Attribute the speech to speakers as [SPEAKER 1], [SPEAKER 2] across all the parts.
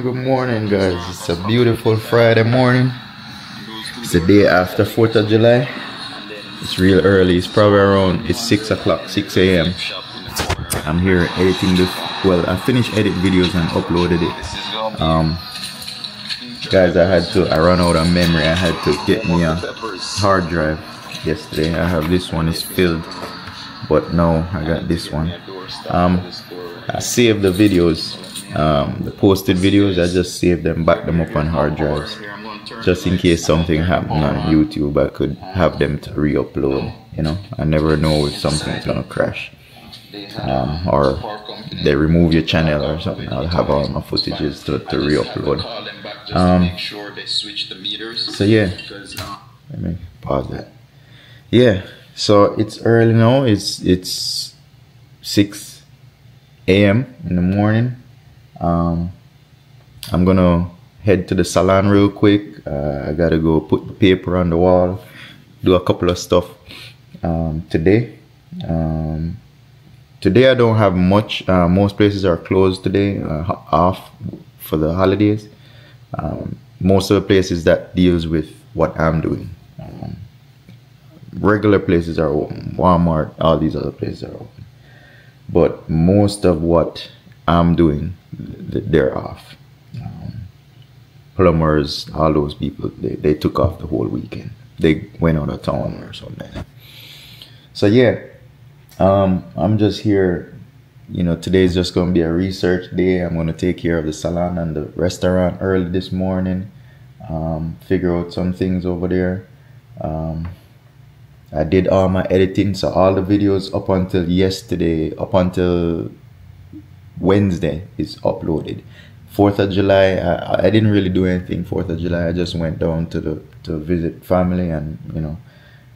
[SPEAKER 1] morning, guys. It's a beautiful Friday morning. It's the day after 4th of July. It's real early. It's probably around, it's 6 o'clock, 6 a.m. I'm here editing this. Well, I finished editing videos and uploaded it. Guys, I ran out of memory. I had to get me a hard drive yesterday. I have this one, it's filled, but now I got this one. I saved the videos, the posted videos. I just saved them, back them up on hard drives, just in case something happened on YouTube. I could have them to re-upload. You know, I never know if something's gonna crash, or they remove your channel or something. I'll have all my footages to re-upload. So yeah, let me pause that. Yeah, so it's early now. It's 6 a.m. in the morning. I'm gonna head to the salon real quick. I gotta go put the paper on the wall, do a couple of stuff today. Today I don't have much. Most places are closed today, off for the holidays. Most of the places that deals with what I'm doing, regular places are open. Walmart, all these other places are open. But most of what I'm doing, they're off. Plumbers, all those people, they took off the whole weekend. They went out of town or something. So yeah, I'm just here. You know, today's just going to be a research day. I'm going to take care of the salon and the restaurant early this morning. Figure out some things over there. I did all my editing, so all the videos up until yesterday, up until Wednesday, is uploaded. 4th of July, I didn't really do anything 4th of July. I just went down to visit family and, you know,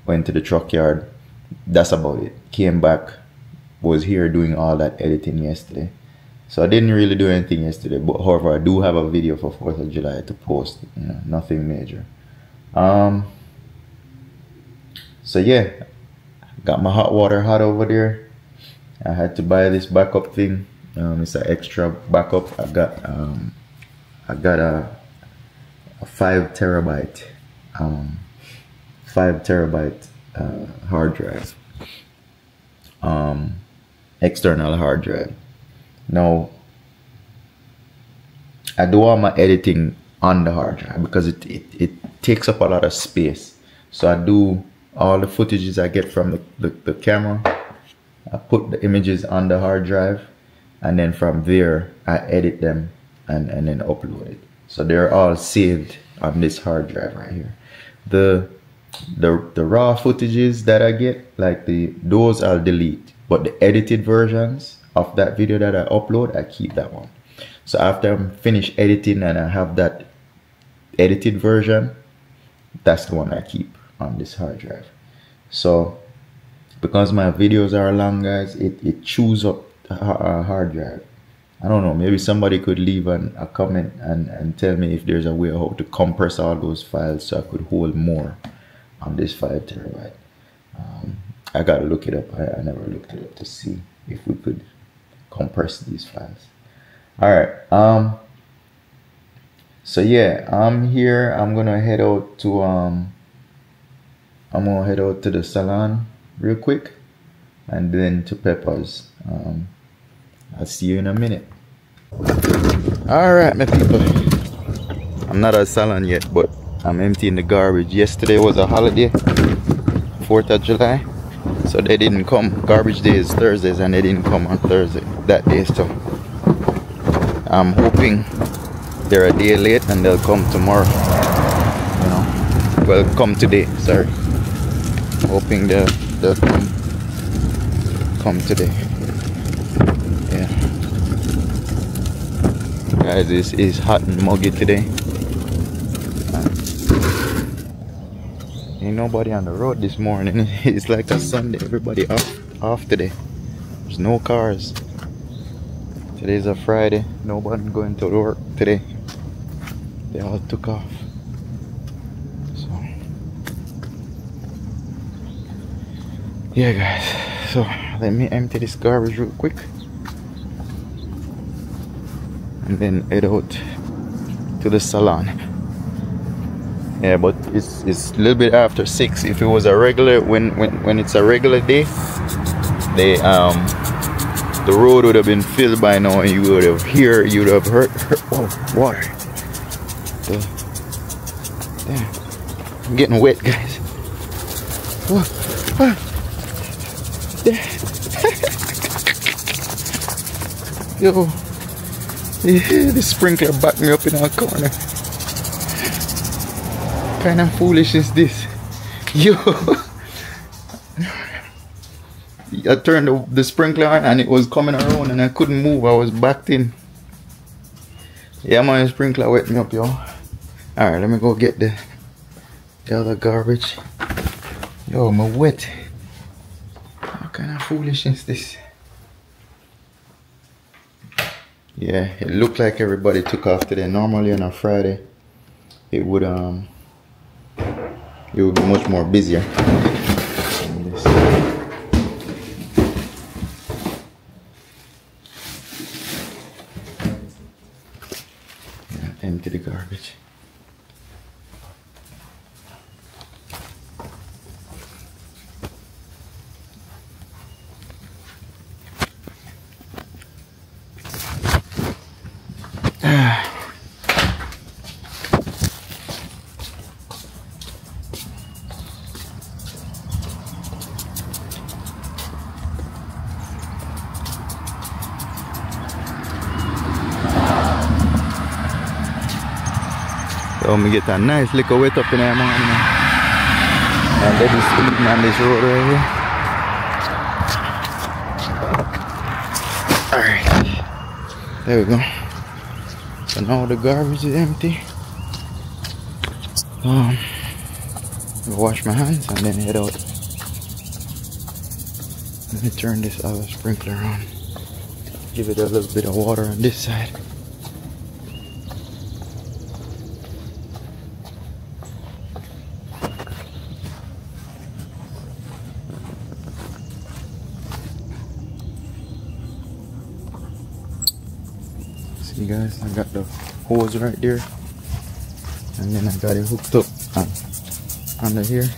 [SPEAKER 1] went to the truck yard. That's about it. Came back, was here doing all that editing yesterday. So I didn't really do anything yesterday, but however, I do have a video for 4th of July to post, you know, nothing major. So yeah, got my hot water hot over there. I had to buy this backup thing. It's an extra backup. I got a 5 terabyte hard drive, external hard drive. Now I do all my editing on the hard drive because it takes up a lot of space. So I do all the footages I get from the camera. I put the images on the hard drive, and then from there I edit them and then upload it. So they're all saved on this hard drive right here. The raw footages that I get, like those I'll delete, but the edited versions of that video that I upload, I keep that one. So after I'm finished editing and I have that edited version, that's the one I keep on this hard drive. So because my videos are long, guys, it chews up a hard drive. I don't know, maybe somebody could leave a comment and tell me if there's a way how to compress all those files so I could hold more on this 5 terabyte. I gotta look it up. I never looked it up to see if we could compress these files. Alright, so yeah, I'm here. I'm gonna head out to the salon real quick, and then to PEPPAZ. I'll see you in a minute. Alright, my people, I'm not at salon yet, but I'm emptying the garbage. Yesterday was a holiday, 4th of July, so they didn't come. Garbage day is Thursdays, and they didn't come on Thursday that day, so I'm hoping they're a day late and they'll come tomorrow. You know, well, come today, sorry. Hoping they'll come today. Yeah, guys, this is hot and muggy today. Ain't nobody on the road this morning. It's like a Sunday. Everybody off today. There's no cars. Today's a Friday. Nobody going to work today. They all took off. So yeah, guys, so let me empty this garbage real quick and then head out to the salon. Yeah, but it's a little bit after 6. If it was a regular, when it's a regular day, the road would have been filled by now, and you would have heard oh, water. Damn, I'm getting wet, guys. Whoa. Yo, the sprinkler backed me up in our corner. What kind of foolish is this? Yo, I turned the sprinkler on and it was coming around and I couldn't move. I was backed in. Yeah, my sprinkler wet me up, yo. Alright, let me go get the other garbage. Yo, I'm wet. What kind of foolish is this? Yeah, it looked like everybody took off today. Normally on a Friday, it would be much more busier. Yeah, empty the garbage. So me get a nice little wet up in there, man. And let me sleeping on this road right here. Alright. There we go. So now the garbage is empty. I'll wash my hands and then head out. Let me turn this other sprinkler on. Give it a little bit of water on this side. See guys, I got the hose right there, and then I got it hooked up under here.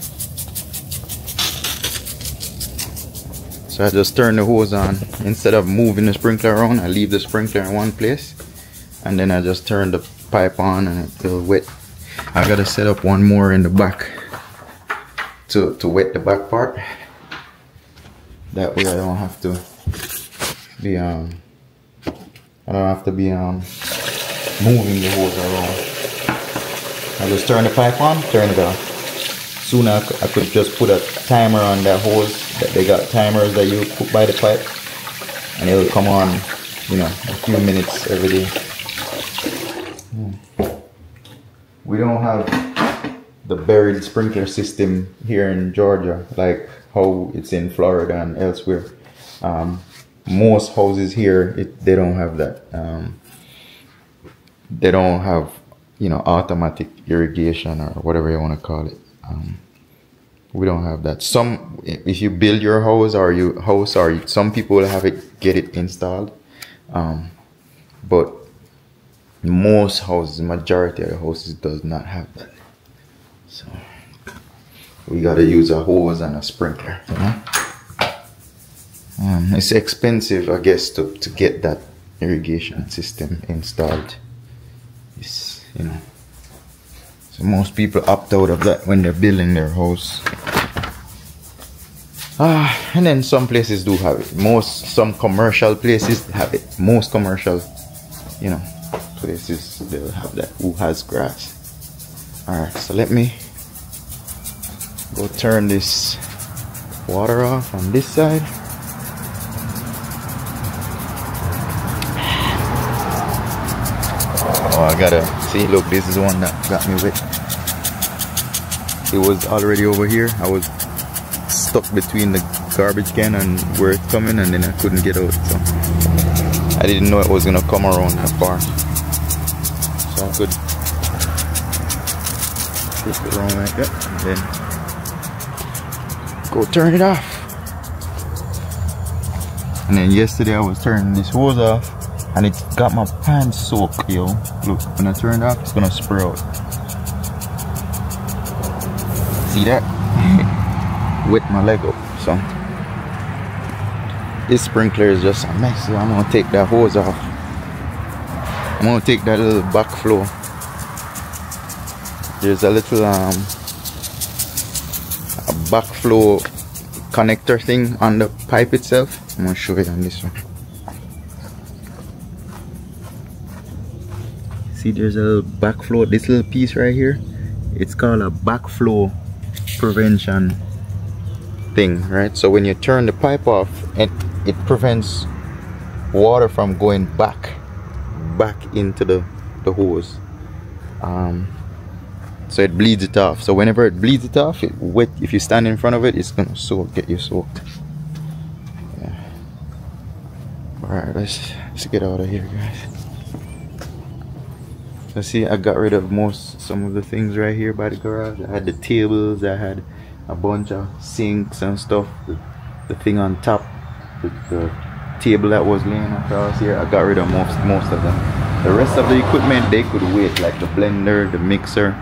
[SPEAKER 1] So I just turn the hose on. Instead of moving the sprinkler around, I leave the sprinkler in one place, and then I just turn the pipe on and it'll wet. I gotta set up one more in the back to wet the back part. That way I don't have to be moving the hose around. I just turn the pipe on, turn it off. Soon I could just put a timer on that hose. They got timers that you put by the pipe, and it will come on, you know, a few minutes every day. We don't have the buried sprinkler system here in Georgia like how it's in Florida and elsewhere. Most houses here, they don't have that. They don't have, you know, automatic irrigation or whatever you want to call it. We don't have that. If you build your house or some people will have it, get it installed. But most houses, majority of the houses does not have that. So we gotta use a hose and a sprinkler, you know? It's expensive, I guess, to get that irrigation system installed. It's, you know, so most people opt out of that when they're building their house. And then some places do have it. Some commercial places have it. Most commercial, you know, places, they'll have that. Who has grass? Alright, so let me go turn this water off on this side. Oh, I gotta see, look, this is the one that got me wet. It was already over here. I was stuck between the garbage can and where it's coming, and then I couldn't get out, so I didn't know it was gonna come around that far. So I could flip it around like that and then go turn it off. And then yesterday I was turning this hose off and it got my pants soaked, yo. Look, when I turn it off, it's gonna spray out. See that? Wet my leg up, so this sprinkler is just a mess. So I'm gonna take that hose off. I'm gonna take that little backflow. There's a little a backflow connector thing on the pipe itself. I'm gonna show you on this one. See, there's a little backflow. This little piece right here, it's called a backflow prevention thing, right? So when you turn the pipe off, it prevents water from going back into the hose. So it bleeds it off. So whenever it bleeds it off, it wet. If you stand in front of it, it's gonna get you soaked. Yeah. All right, let's get out of here, guys. So see, I got rid of some of the things right here by the garage. I had the tables, I had a bunch of sinks and stuff. The thing on top, the table that was laying across here, I got rid of most of them. The rest of the equipment, they could wait, like the blender, the mixer,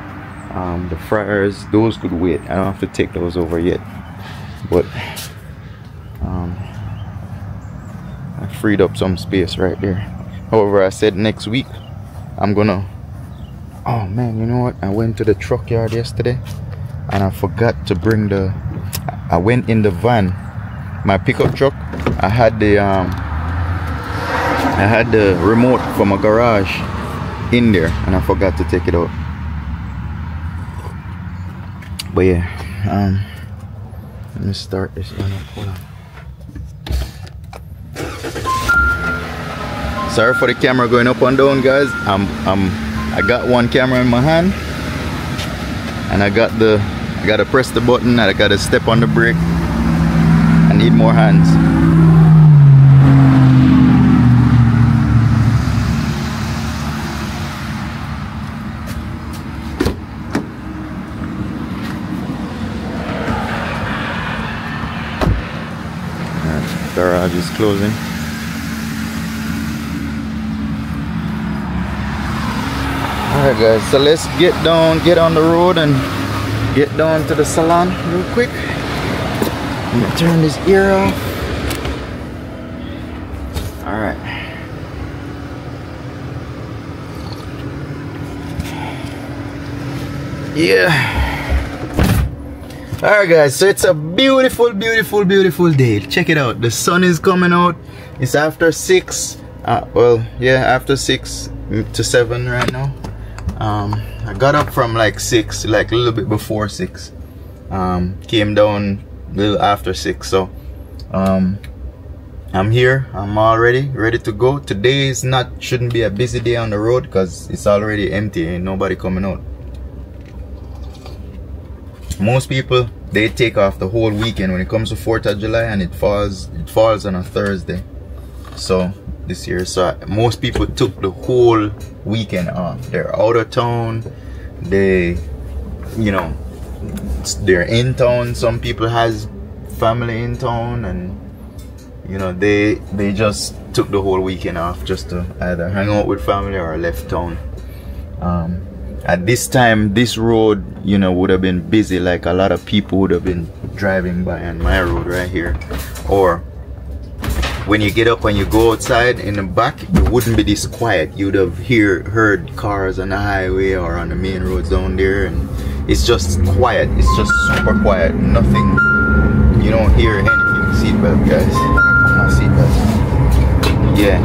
[SPEAKER 1] the fryers, those could wait. I don't have to take those over yet, but I freed up some space right there. However, I said next week I'm gonna, oh man, you know what, I went to the truck yard yesterday and I forgot to bring I went in the van, my pickup truck. I had the remote from my garage in there and I forgot to take it out. But yeah, let me start this one up. Hold on. Sorry for the camera going up and down, guys. I got one camera in my hand and I gotta press the button and I gotta step on the brake. I need more hands. Garage is closing. Alright guys, so let's get on the road and get down to the salon real quick. I'm gonna turn this ear off. Alright. Yeah. Alright guys, so it's a beautiful day. Check it out. The sun is coming out. It's after 6. Well, yeah, after 6 to 7 right now. I got up from like 6, like a little bit before 6. Came down a little after 6. So I'm here. I'm already ready to go. Today shouldn't be a busy day on the road because it's already empty. Ain't nobody coming out. Most people, they take off the whole weekend when it comes to 4th of July, and it falls on a Thursday. So this year, so most people took the whole weekend off. They're out of town. They're in town. Some people has family in town, and they just took the whole weekend off just to either hang out with family or left town. At this time, this road, would have been busy. Like a lot of people would have been driving by on my road right here. Or when you get up and you go outside in the back, it wouldn't be this quiet. You'd have heard cars on the highway or on the main roads down there, and it's just quiet. It's just super quiet. Nothing. You don't hear anything. Seatbelt, guys. My seatbelt. Yeah.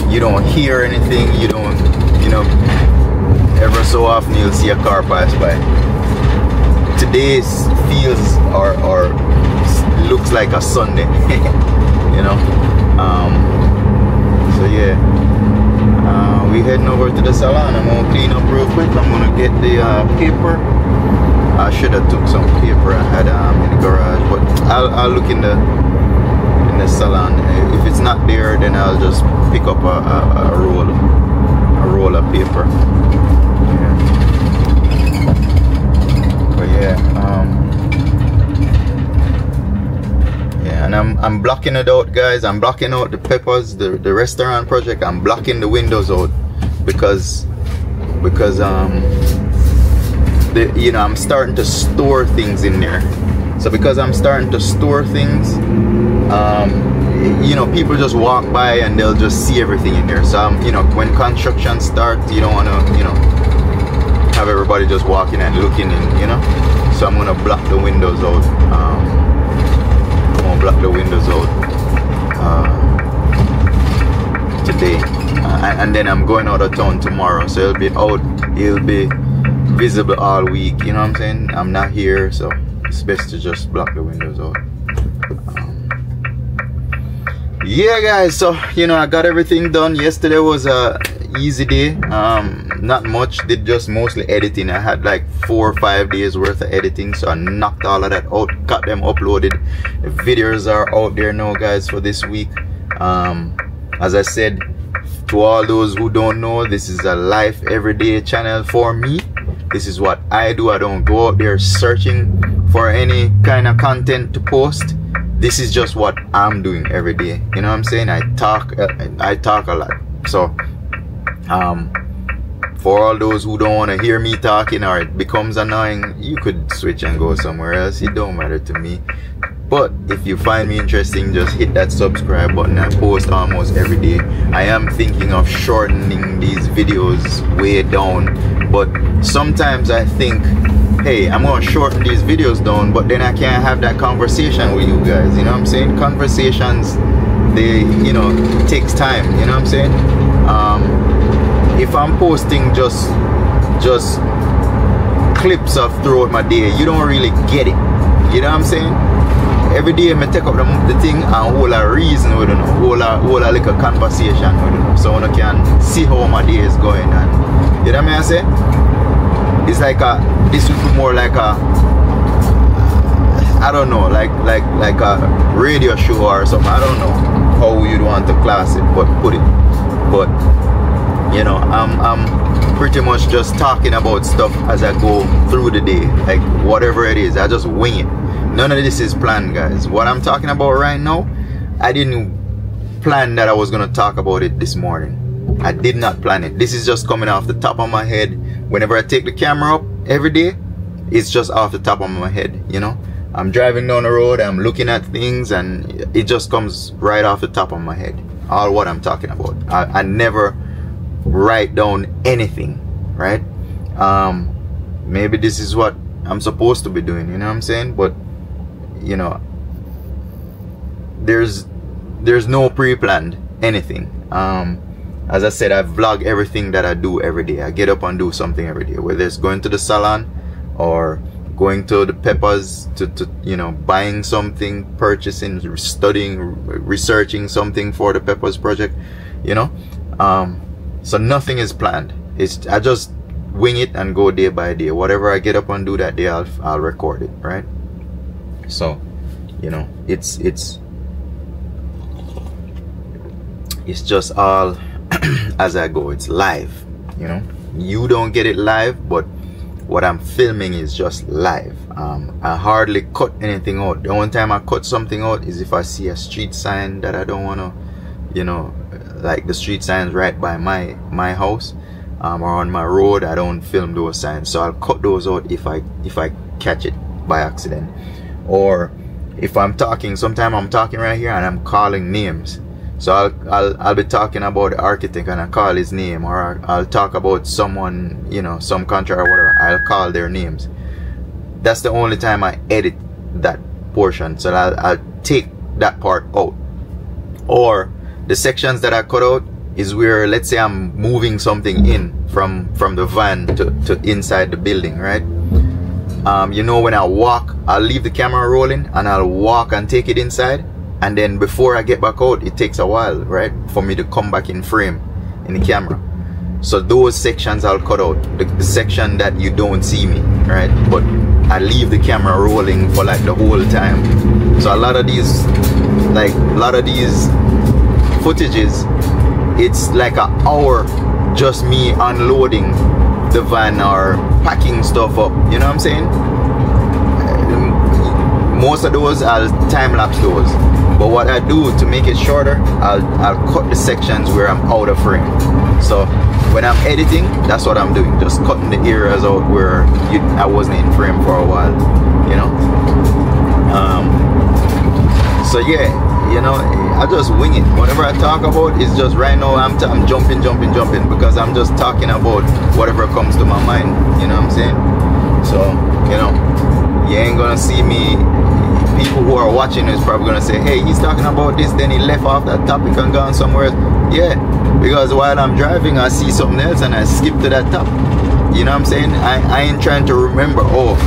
[SPEAKER 1] You don't hear anything. You don't. Ever so often you'll see a car pass by. Today feels or looks like a Sunday. So yeah, we heading over to the salon. I'm gonna clean up real quick. I'm gonna get the paper. I should have took some paper I had in the garage, but I'll look in the salon. If it's not there, then I'll just pick up a roll of paper. But yeah, and I'm I'm blocking it out, guys. I'm blocking out the PEPPAZ, the restaurant project. I'm blocking the windows out because you know, I'm starting to store things in there. So because I'm starting to store things, you know, people just walk by and they'll just see everything in there. So you know, when construction starts, you don't want to, you know, have everybody just walking and looking in, you know. So I'm gonna block the windows out. I'm gonna block the windows out today, and then I'm going out of town tomorrow, so it'll be visible all week. You know what I'm saying? I'm not here, so it's best to just block the windows out. Yeah, guys, so you know, I got everything done. Yesterday was a easy day. Not much, did just mostly editing. I had like 4 or 5 days worth of editing, so I knocked all of that out, got them uploaded. The videos are out there now, guys, for this week. As I said, to all those who don't know, this is a life everyday channel for me. This is what I do. I don't go out there searching for any kind of content to post. This is just what I'm doing every day. You know what I'm saying? I talk a lot. So for all those who don't want to hear me talking or it becomes annoying, you could switch and go somewhere else. It don't matter to me. But if you find me interesting, just hit that subscribe button. I post almost every day. I am thinking of shortening these videos way down, but sometimes I think, hey, I'm gonna shorten these videos down, but then I can't have that conversation with you guys. You know what I'm saying? Conversations, they, you know, takes time. You know what I'm saying? If I'm posting just clips of throughout my day, you don't really get it. You know what I'm saying? Every day I take up the thing and hold a reason with them, hold a little conversation with them, so I can see how my day is going. And you know what I say? It's like this would be more like a, I don't know, like a radio show or something. I don't know how you'd want to class it, but you know, I'm pretty much just talking about stuff as I go through the day, like whatever it is, I just wing it. None of this is planned, guys. What I'm talking about right now, I didn't plan that I was gonna talk about it this morning. I did not plan it. This is just coming off the top of my head. Whenever I take the camera up every day, it's just off the top of my head, you know. I'm driving down the road, I'm looking at things, and it just comes right off the top of my head, all what I'm talking about. I never write down anything, right? Maybe this is what I'm supposed to be doing, you know what I'm saying? But you know, there's no pre-planned anything. As I said, I vlog everything that I do every day. I get up and do something every day, whether it's going to the salon or going to the PEPPAZ to you know, buying something, purchasing, studying, researching something for the PEPPAZ project, you know. So nothing is planned. I just wing it and go day by day. Whatever I get up and do that day, I'll record it, right? So, you know, it's just all as I go. It's live, you know. You don't get it live, but what I'm filming is just live. I hardly cut anything out. The only time I cut something out is if I see a street sign that I don't want to, you know, like the street signs right by my house, or on my road. I don't film those signs, so I'll cut those out if I catch it by accident. Or if I'm talking, sometimes I'm talking right here and I'm calling names. So I'll be talking about the architect and I call his name, or I'll talk about someone, you know, some contractor or whatever. I'll call their names. That's the only time I edit that portion. So I'll take that part out. Or the sections that I cut out is where, let's say I'm moving something in from the van to inside the building, right? You know, when I walk, I'll leave the camera rolling and I'll walk and take it inside, and then before I get back out, it takes a while, right, for me to come back in frame in the camera. So those sections I'll cut out, the section that you don't see me, right? But I leave the camera rolling for like the whole time. So a lot of these footages, it's like an hour just me unloading the van or packing stuff up, you know what I'm saying? Most of those I'll time lapse those, But what I do to make it shorter, I'll cut the sections where I'm out of frame. So when I'm editing, that's what I'm doing, just cutting the areas out where I wasn't in frame for a while, you know. So yeah, you know, I just wing it. Whatever I talk about is just right now I'm jumping because I'm just talking about whatever comes to my mind, you know what I'm saying? So, you know, you ain't gonna see me. People who are watching is probably gonna say, hey, he's talking about this, then he left off that topic and gone somewhere else. Yeah, because while I'm driving I see something else and I skip to that topic. You know what I'm saying? I ain't trying to remember, oh,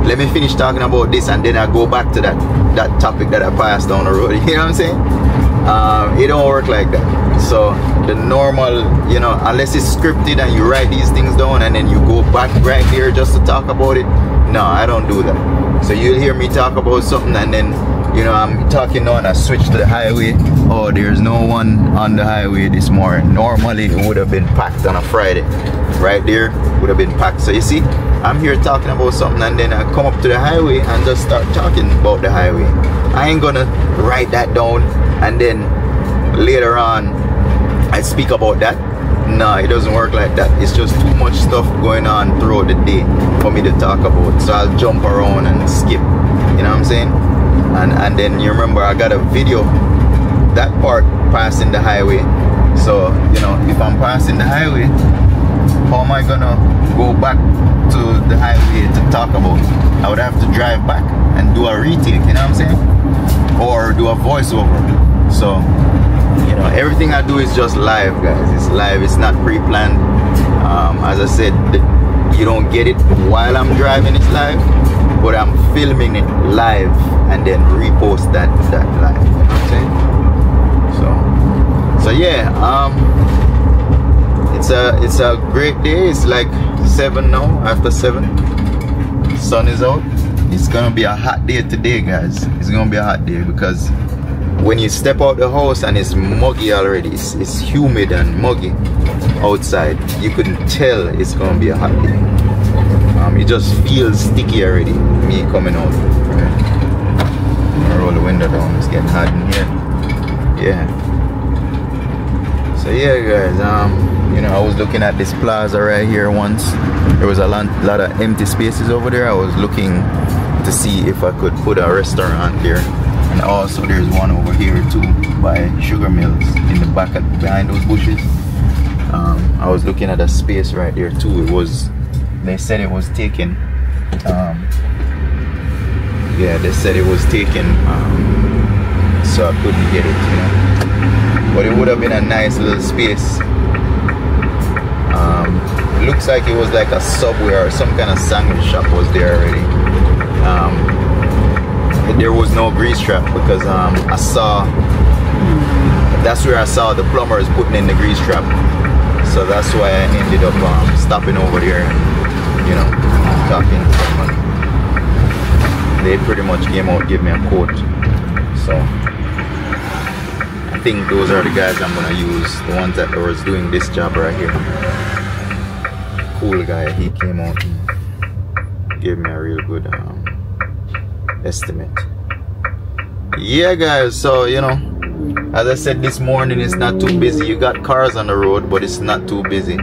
[SPEAKER 1] let me finish talking about this and then I go back to that topic that I passed down the road. You know what I'm saying? It don't work like that. So the normal, you know, unless it's scripted and you write these things down and then you go back right here just to talk about it, no, I don't do that. So you'll hear me talk about something and then, you know, I'm talking now and I switch to the highway. Oh, there's no one on the highway this morning. Normally it would have been packed on a Friday. Right there would have been packed. So you see, I'm here talking about something and then I come up to the highway and just start talking about the highway. I ain't gonna write that down and then later on I speak about that. No, it doesn't work like that. It's just too much stuff going on throughout the day for me to talk about. So I'll jump around and skip. You know what I'm saying? And then you remember I got a video, that part passing the highway. So, you know, if I'm passing the highway, how am I gonna go back to the highway to talk about? I would have to drive back and do a retake, you know what I'm saying? Or do a voiceover. So, you know, everything I do is just live, guys. It's live, it's not pre-planned. As I said, you don't get it while I'm driving, it's live, but I'm filming it live and then repost that live, you know what I'm saying? So yeah, it's a great day. It's like 7 now, after 7. Sun is out. It's gonna be a hot day today, guys. It's gonna be a hot day because when you step out the house and it's muggy already, it's humid and muggy outside, you couldn't tell it's gonna be a hot day. It just feels sticky already, me coming out. Right? Roll the window down, it's getting hot in here. Yeah. So yeah, guys, you know, I was looking at this plaza right here once. There was a lot of empty spaces over there. I was looking to see if I could put a restaurant there. And also there's one over here too by Sugar Mills in the back behind those bushes. I was looking at a space right there too. They said it was taken. Yeah, they said it was taken, so I couldn't get it, you know. But it would have been a nice little space. Looks like it was like a Subway or some kind of sandwich shop was there already. There was no grease trap because that's where I saw the plumbers putting in the grease trap. So that's why I ended up stopping over there and, you know, talking to someone. They pretty much came out, gave me a quote. So I think those are the guys I'm gonna use, the ones that was doing this job right here. Cool guy, he came out and gave me a real good estimate. Yeah, guys, so you know, as I said this morning, it's not too busy. You got cars on the road, but it's not too busy.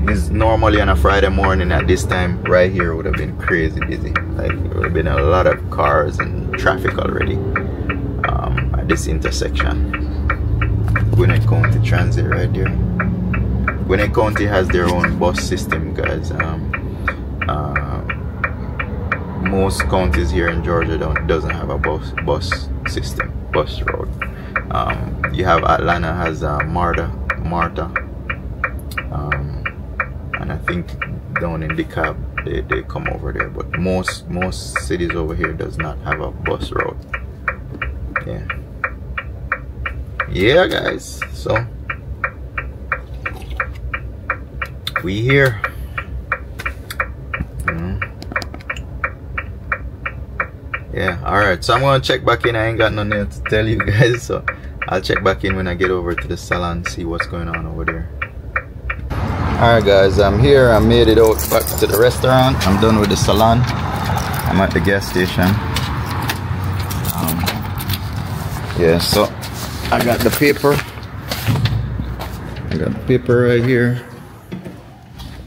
[SPEAKER 1] It's normally on a Friday morning at this time right here would have been crazy busy. Like there would have been a lot of cars and traffic already at this intersection. Gwinnett County Transit right there. Gwinnett County has their own bus system, guys. Most counties here in Georgia doesn't have a bus system, bus road. You have Atlanta has Marta, and I think down in DeKalb they come over there. But most cities over here does not have a bus road. Yeah, guys. So we here. Yeah, alright, so I'm gonna check back in. I ain't got nothing else to tell you guys, so I'll check back in when I get over to the salon, see what's going on over there. Alright guys, I'm here. I made it out back to the restaurant. I'm done with the salon. I'm at the gas station. Yeah, so I got the paper. I got the paper right here.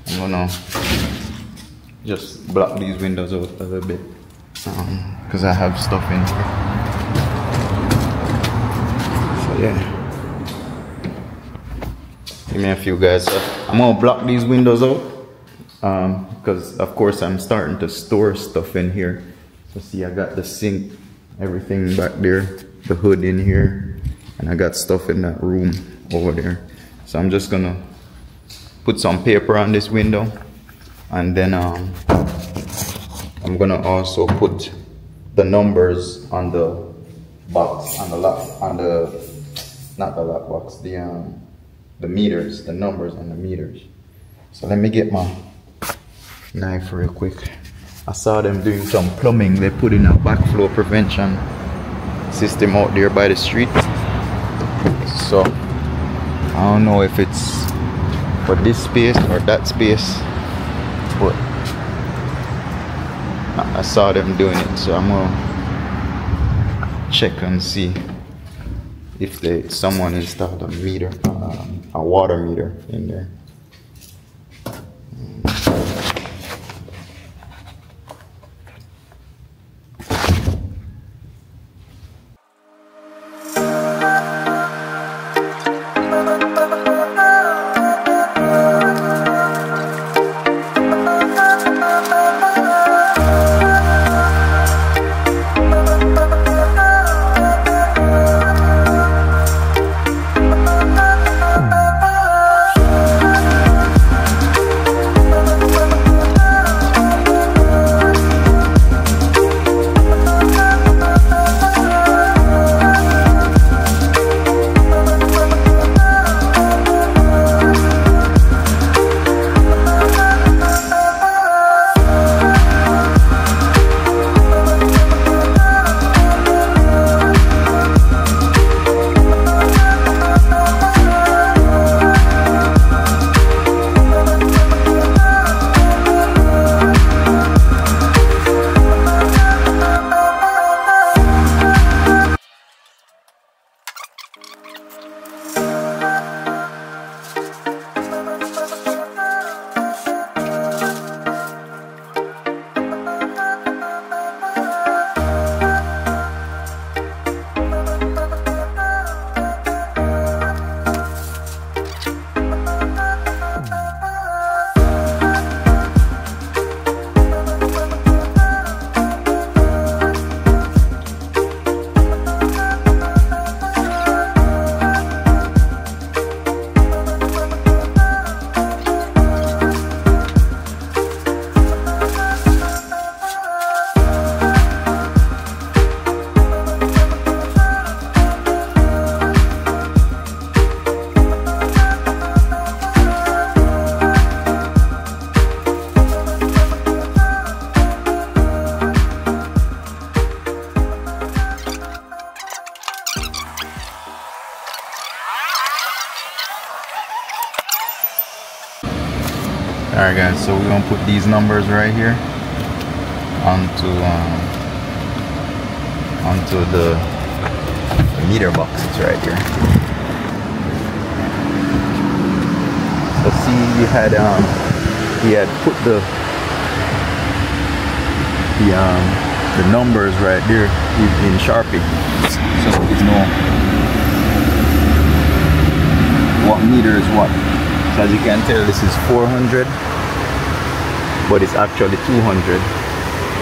[SPEAKER 1] I'm gonna just block these windows out a little bit because I have stuff in here. So yeah, give me a few guys. So I'm gonna block these windows out because of course I'm starting to store stuff in here. So see, I got the sink, everything back there, the hood in here, and I got stuff in that room over there. So I'm just gonna put some paper on this window, and then I'm gonna also put the numbers on the box, on the lock, on the, not the lock box, the meters, the numbers on the meters. So let me get my knife real quick. I saw them doing some plumbing. They put in a backflow prevention system out there by the street. So I don't know if it's for this space or that space, but I saw them doing it, so I'm gonna check and see if someone installed a meter, a water meter in there. Alright guys, so we're gonna put these numbers right here onto the meter box. It's right here. So see, he had put the numbers right there in Sharpie, so you know what meter is what. So as you can tell, this is 400, but it's actually 200.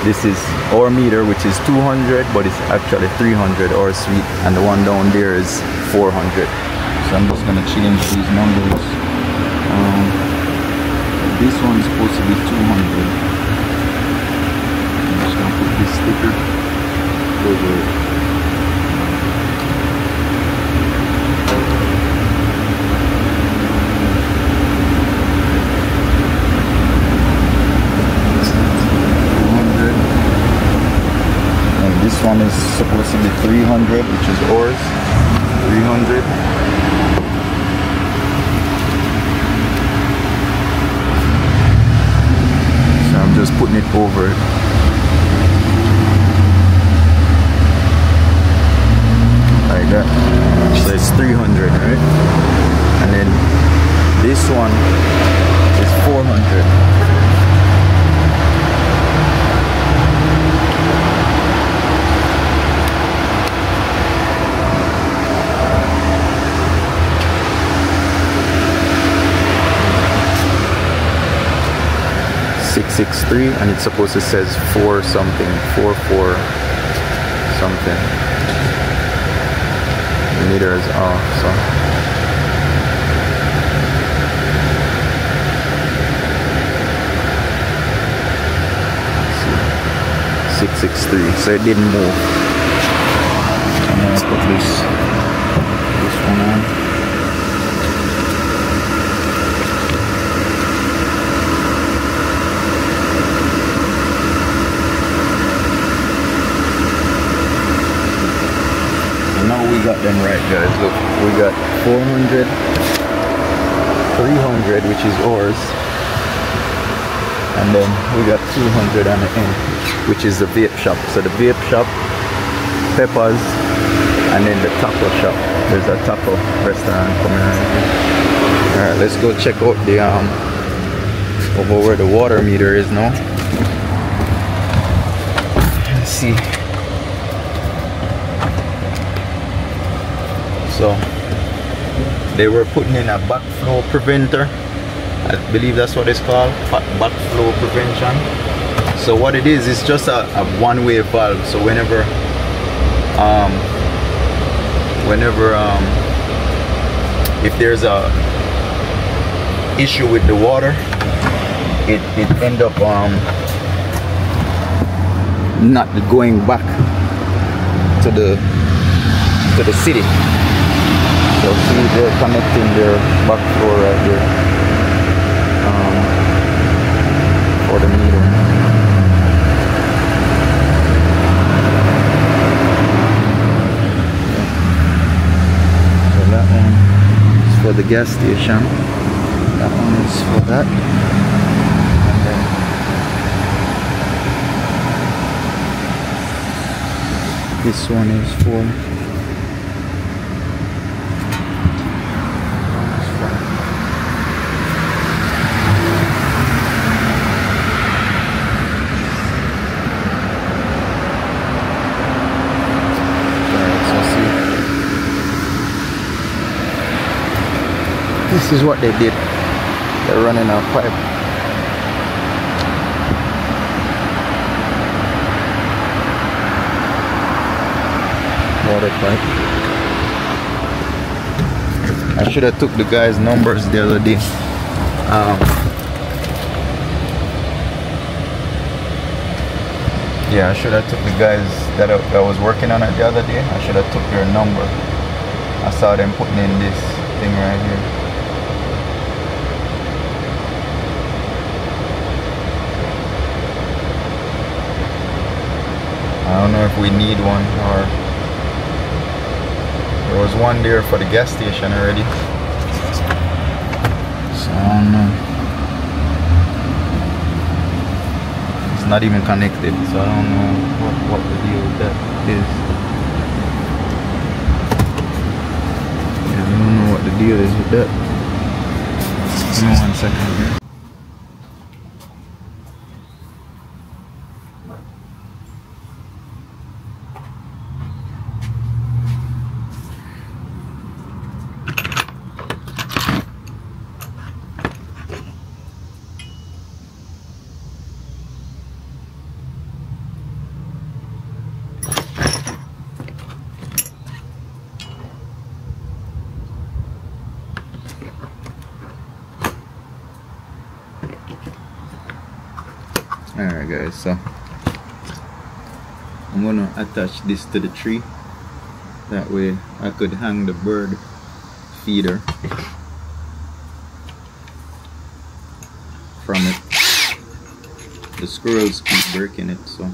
[SPEAKER 1] This is our meter, which is 200, but it's actually 300 or sweet, and the one down there is 400. So I'm just gonna change these numbers. This one is supposed to be 200. I'm just gonna put this sticker over it. This one is supposed to be 300, which is ours. 300. So I'm just putting it over it. Like 663, and it's supposed to says 4 something, 44 something. The meter is off, so 663, so it didn't move. I'm gonna put this one on. Now we got them right, guys. Look, we got 400, 300, which is ours, and then we got 200 on the end, which is the vape shop. So the vape shop, PEPPAZ, and then the taco shop. There's a taco restaurant coming right here. All right, let's go check out the over where the water meter is now. Let's see. So they were putting in a backflow preventer. I believe that's what it's called, backflow prevention. So what it is, it's just a one-way valve. So whenever if there's a issue with the water, it end up not going back to the city. So see, they're connecting their backflow right there for the meter. So that one is for the gas station. That one is for that. And then this one is for this is what they did. They're running a pipe. Water pipe. I should have took the guy's numbers the other day. Yeah, I should have took the guys that was working on it the other day. I should have took their number. I saw them putting in this thing right here. I don't know if we need one, or there was one there for the gas station already, so I don't know. It's not even connected, so I don't know what the deal with that is. Yeah, I don't know what the deal is with that. Give me 1 second here. Alright guys, so I'm gonna attach this to the tree. That way I could hang the bird feeder from it. The squirrels keep breaking it, so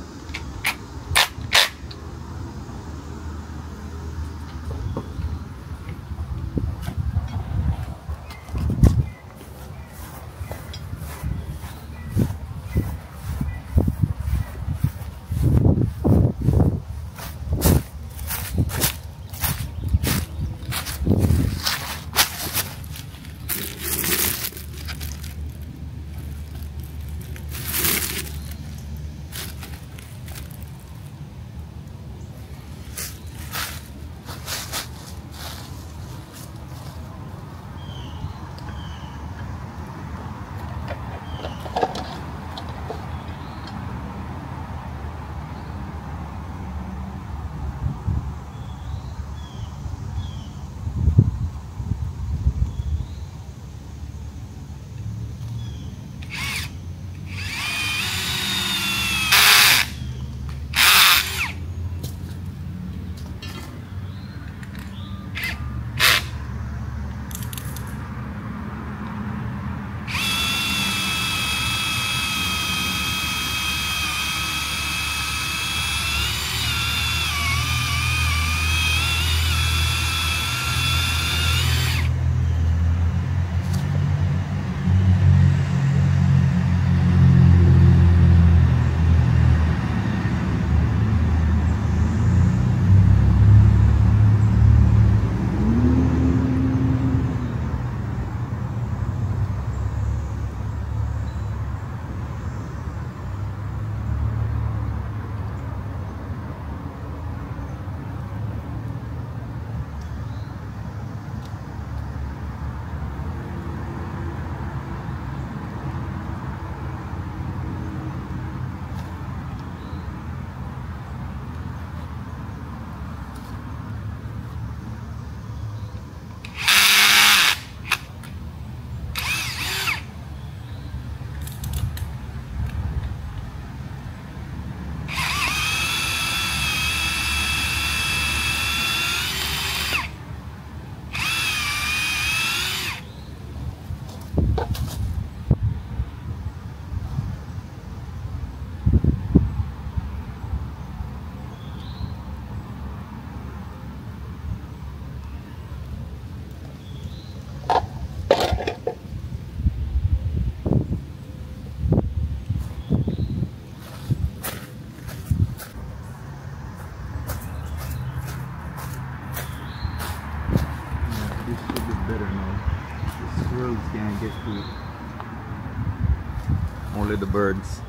[SPEAKER 1] little birds.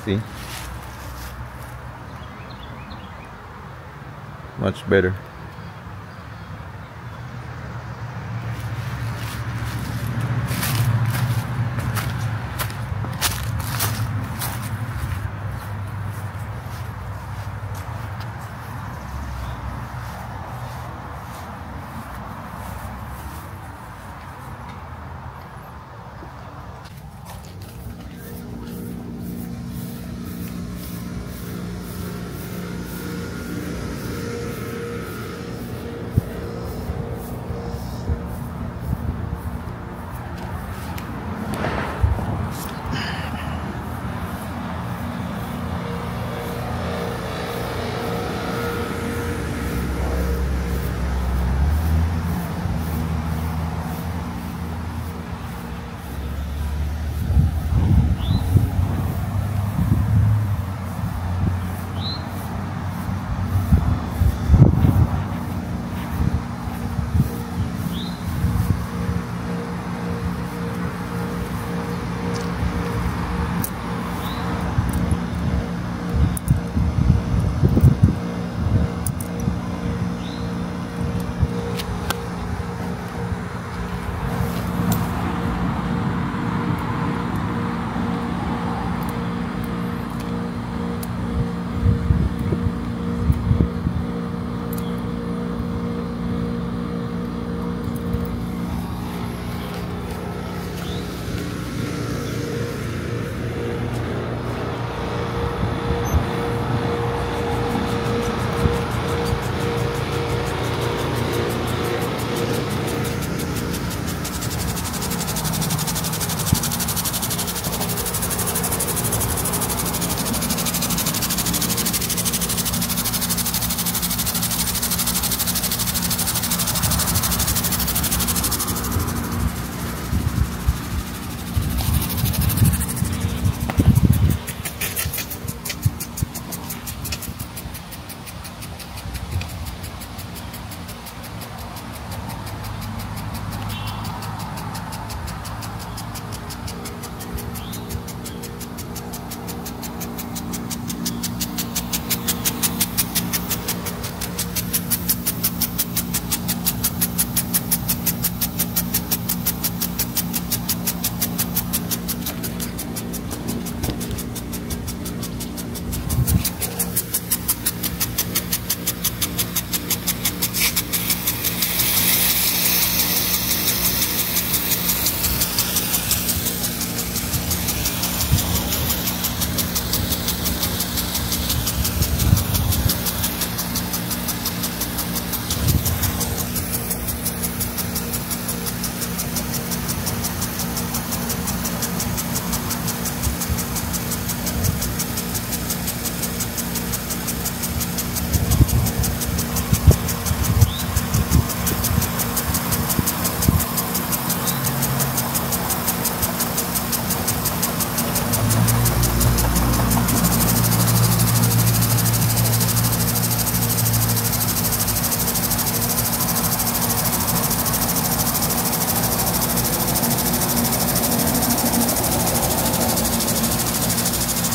[SPEAKER 1] See? Much better.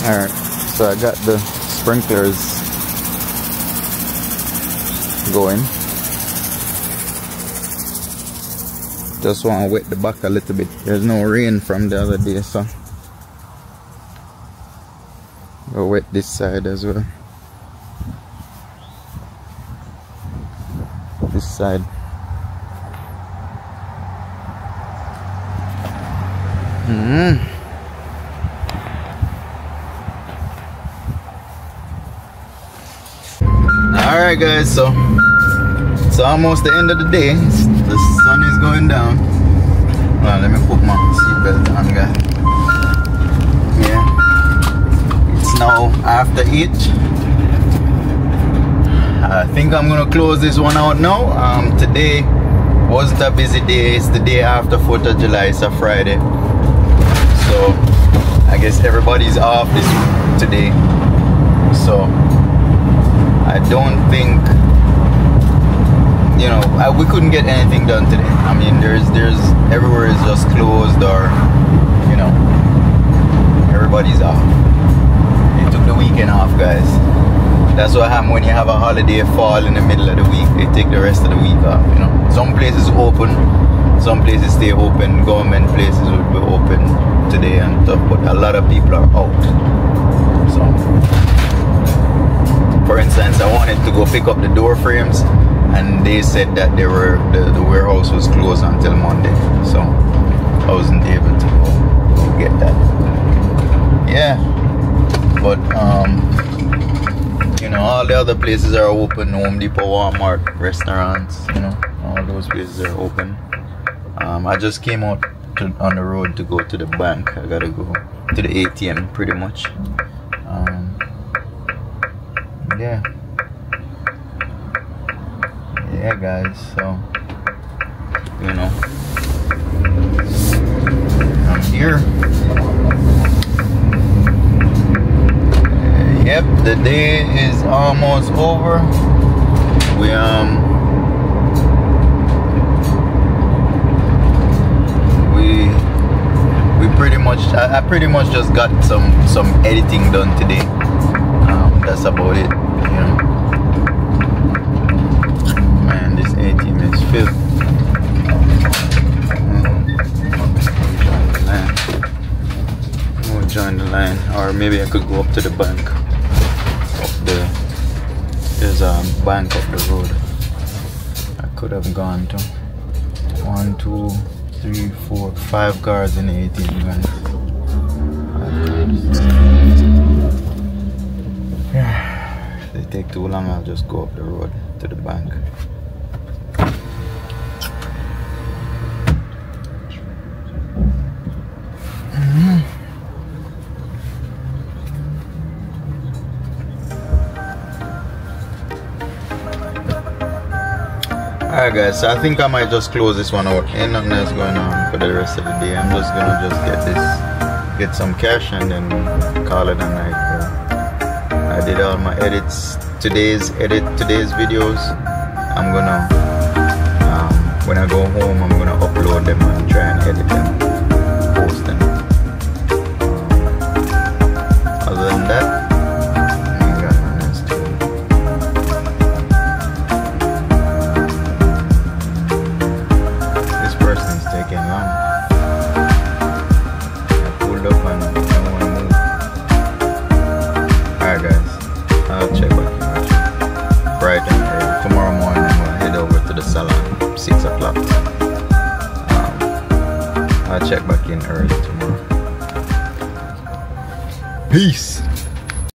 [SPEAKER 1] Alright, so I got the sprinklers going. Just want to wet the back a little bit. There's no rain from the other day, so I'll wet this side as well. This side. Alright guys, so it's almost the end of the day. The sun is going down. Well, let me put my seatbelt on, guys. Yeah, it's now after 8. I think I'm gonna close this one out now. Today wasn't a busy day. It's the day after 4th of July. It's a Friday, so I guess everybody's off today. So I don't think you know, we couldn't get anything done today. I mean, there's everywhere is just closed, or you know, everybody's off. They took the weekend off, guys. That's what happens when you have a holiday fall in the middle of the week. They take the rest of the week off, you know. Some places open, some places stay open. Government places will be open today and stuff, but a lot of people are out. So, for instance, I wanted to go pick up the door frames, and they said that they were the warehouse was closed until Monday, so I wasn't able to go get that. Yeah, but you know, all the other places are open. Home Depot, Walmart, restaurants, you know, all those places are open. I just came out on the road to go to the bank. I gotta go to the ATM pretty much. Yeah, guys, so you know, I'm here. Yep, the day is almost over. We pretty much, I pretty much just got some editing done today. That's about it, you know. Man, this ATM is filled. We'll join the line, or maybe I could go up to the bank. There's a bank up the road. I could have gone to 1, 2, 3, 4, 5 cars in the ATM, guys. 5 cars. If they take too long, I'll just go up the road to the bank. Alright guys, so I think I might just close this one out. Ain't nothing else going on for the rest of the day. I'm just gonna get some cash and then call it a night, bro. I did all my edits, today's videos. I'm gonna when I go home, I'm gonna upload them and try and edit them, post them. Other than that, I ain't got nothing else to do. Person's taking long. I pulled up and I don't want to move. Alright guys, I'll check back in bright and early. Tomorrow morning we'll head over to the salon, 6 o'clock. I'll check back in early tomorrow. Peace!